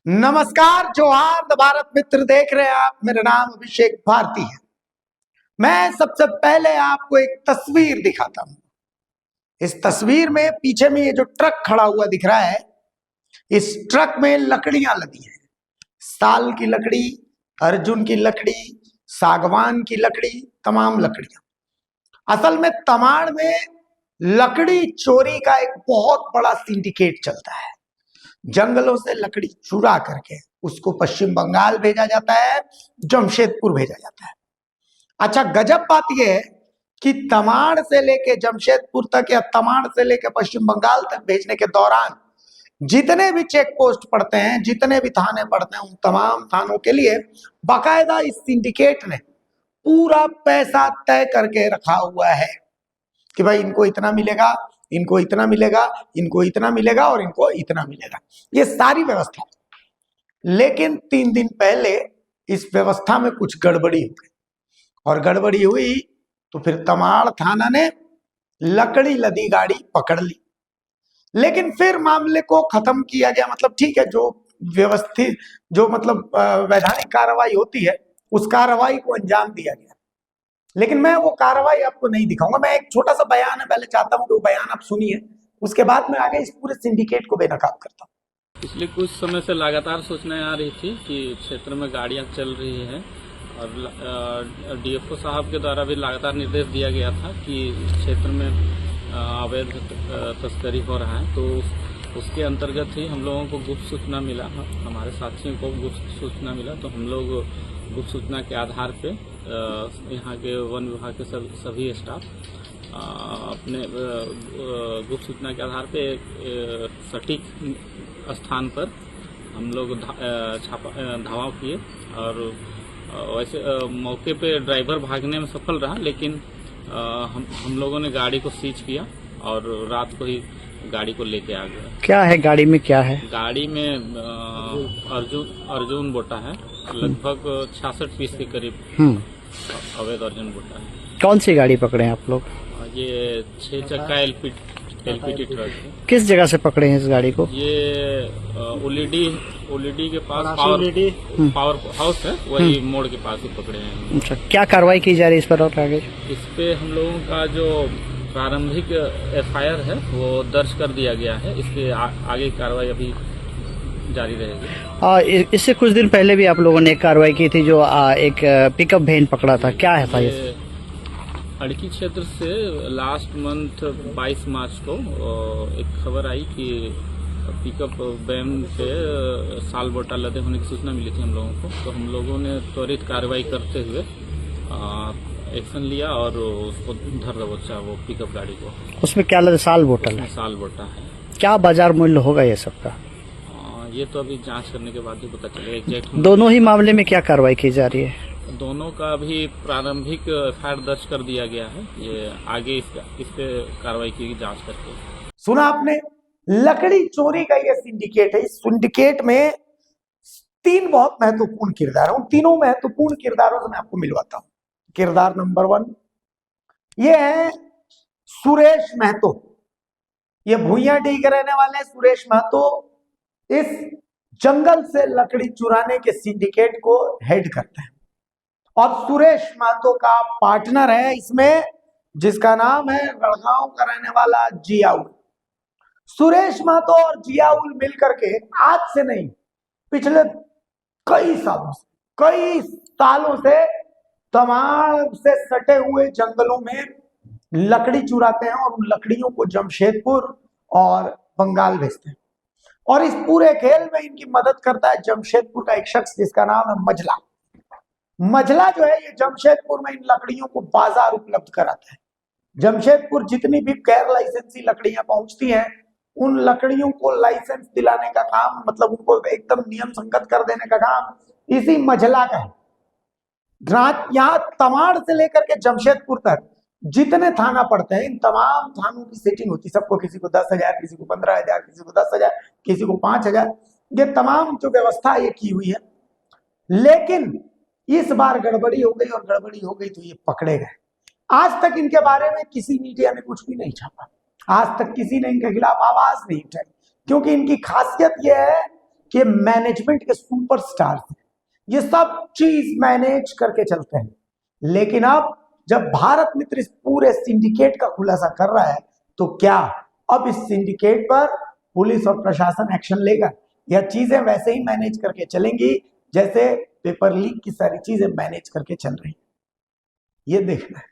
नमस्कार, जोहार भारत मित्र देख रहे हैं आप। मेरा नाम अभिषेक भारती है। मैं सबसे पहले आपको एक तस्वीर दिखाता हूं। इस तस्वीर में पीछे में ये जो ट्रक खड़ा हुआ दिख रहा है, इस ट्रक में लकड़ियां लदी हैं। साल की लकड़ी, अर्जुन की लकड़ी, सागवान की लकड़ी, तमाम लकड़ियां। असल में तमाड़ में लकड़ी चोरी का एक बहुत बड़ा सिंडिकेट चलता है। जंगलों से लकड़ी चुरा करके उसको पश्चिम बंगाल भेजा जाता है, जमशेदपुर भेजा जाता है। अच्छा, गजब बात यह है कि तमाड़ से लेके जमशेदपुर तक या तमाड़ से लेके पश्चिम बंगाल तक भेजने के दौरान जितने भी चेक पोस्ट पड़ते हैं, जितने भी थाने पड़ते हैं, उन तमाम थानों के लिए बाकायदा इस सिंडिकेट ने पूरा पैसा तय करके रखा हुआ है कि भाई इनको इतना मिलेगा, इनको इतना मिलेगा, इनको इतना मिलेगा और इनको इतना मिलेगा। ये सारी व्यवस्था। लेकिन 3 दिन पहले इस व्यवस्था में कुछ गड़बड़ी हो गई, और गड़बड़ी हुई तो फिर तमाड़ थाना ने लकड़ी लदी गाड़ी पकड़ ली। लेकिन फिर मामले को खत्म किया गया। मतलब ठीक है, जो व्यवस्थित, जो मतलब वैधानिक कार्रवाई होती है, उस कार्रवाई को अंजाम दिया गया। लेकिन मैं वो कार्रवाई आपको नहीं दिखाऊंगा। मैं एक छोटा सा बयान है, पहले चाहता हूं कि वो बयान आप सुनिए, उसके बाद मैं आगे इस पूरे सिंडिकेट को बेनकाब करता हूं। पिछले कुछ समय से लगातार सूचनाएं आ रही थी कि क्षेत्र में गाड़ियां चल रही हैं, और डीएफओ साहब के द्वारा भी लगातार निर्देश दिया गया था कि क्षेत्र में अवैध तस्करी हो रहा है। तो उसके अंतर्गत ही हम लोगों को गुप्त सूचना मिला, हमारे साथियों को गुप्त सूचना मिला, तो हम लोग गुप्त सूचना के आधार पे यहाँ के वन विभाग के सभी स्टाफ अपने गुप्त सूचना के आधार पे सटीक स्थान पर हम लोग धावा किए, और वैसे मौके पे ड्राइवर भागने में सफल रहा, लेकिन हम लोगों ने गाड़ी को सीज किया और रात को ही गाड़ी को लेके आ गए। क्या है गाड़ी में, क्या है? गाड़ी में अर्जुन बोटा है, लगभग 66 पीस के करीब अवैध अर्जुन बोटा है। कौन सी गाड़ी पकड़े हैं आप लोग? ये 6 चक्का एलपीटी ट्रक है। किस जगह से पकड़े हैं इस गाड़ी को? ये ओलीडी के पास पावर हाउस है, वही मोड़ के पास ही पकड़े हैं। अच्छा, क्या कार्रवाई की जा रही है इस पर और आगे? इस पे हम लोगों का जो प्रारंभिक एफआईआर है वो दर्ज कर दिया गया है। इसके आगे कार्रवाई अभी जारी रहेगी। इससे कुछ दिन पहले भी आप लोगों ने एक कार्रवाई की थी, जो एक पिकअप वैन पकड़ा था, क्या है था ये? अड़की क्षेत्र से लास्ट मंथ 22 मार्च को एक खबर आई कि पिकअप वैन पे साल बोटा लदे होने की सूचना मिली थी हम लोगों को। तो हम लोगों ने त्वरित कार्रवाई करते हुए एक्शन लिया और उसको धर दबोचा, वो पिकअप गाड़ी को। उसमें क्या लदे? साल बोतल है? साल बोटा है। क्या बाजार मूल्य होगा ये सबका? ये तो अभी जांच करने के बाद ही पता चलेगा एग्जैक्ट। दोनों ही मामले में क्या कार्रवाई की जा रही है? दोनों का भी प्रारंभिक एफआईआर दर्ज कर दिया गया है। ये आगे इस पे कार्रवाई की जांच करके। सुना आपने, लकड़ी चोरी का ये सिंडिकेट है। इस सिंडिकेट में 3 बहुत महत्वपूर्ण किरदार हैं। उन तीनों महत्वपूर्ण किरदारों से मैं आपको मिलवाता हूं। किरदार नंबर 1 ये है सुरेश महतो। ये भुइयाडीह के रहने वाले सुरेश महतो इस जंगल से लकड़ी चुराने के सिंडिकेट को हेड करते हैं, और सुरेश महतो का पार्टनर है इसमें, जिसका नाम है रड़गांव का रहने वाला जियाउल। सुरेश महतो और जियाउल मिलकर के आज से नहीं, पिछले कई सालों से तमाम से सटे हुए जंगलों में लकड़ी चुराते हैं, और उन लकड़ियों को जमशेदपुर और बंगाल भेजते हैं। और इस पूरे खेल में इनकी मदद करता है जमशेदपुर का एक शख्स जिसका नाम है मझला। मझला जो है, ये जमशेदपुर में इन लकड़ियों को बाजार उपलब्ध कराता है। जमशेदपुर जितनी भी गैर लाइसेंसी लकड़ियां पहुंचती हैं, उन लकड़ियों को लाइसेंस दिलाने का काम, मतलब उनको एकदम नियम संगत कर देने का काम इसी मझला का है। यहाँ तमाड़ से लेकर के जमशेदपुर तक जितने थाना पड़ते हैं, इन तमाम थानों की सेटिंग होती है। सबको, किसी को 10,000, किसी को 15,000, किसी को 10,000, किसी को 5,000, ये तमाम जो व्यवस्था ये की हुई है। लेकिन इस बार गड़बड़ी हो गई, और गड़बड़ी हो गई तो ये पकड़े गए। आज तक इनके बारे में किसी मीडिया ने कुछ भी नहीं छापा, आज तक किसी ने इनके खिलाफ आवाज नहीं उठाई, क्योंकि इनकी खासियत यह है कि मैनेजमेंट के सुपरस्टार थे, ये सब चीज मैनेज करके चलते हैं। लेकिन अब जब भारत मित्र इस पूरे सिंडिकेट का खुलासा कर रहा है, तो क्या अब इस सिंडिकेट पर पुलिस और प्रशासन एक्शन लेगा, या चीजें वैसे ही मैनेज करके चलेंगी जैसे पेपर लीक की सारी चीजें मैनेज करके चल रही, ये देखना है।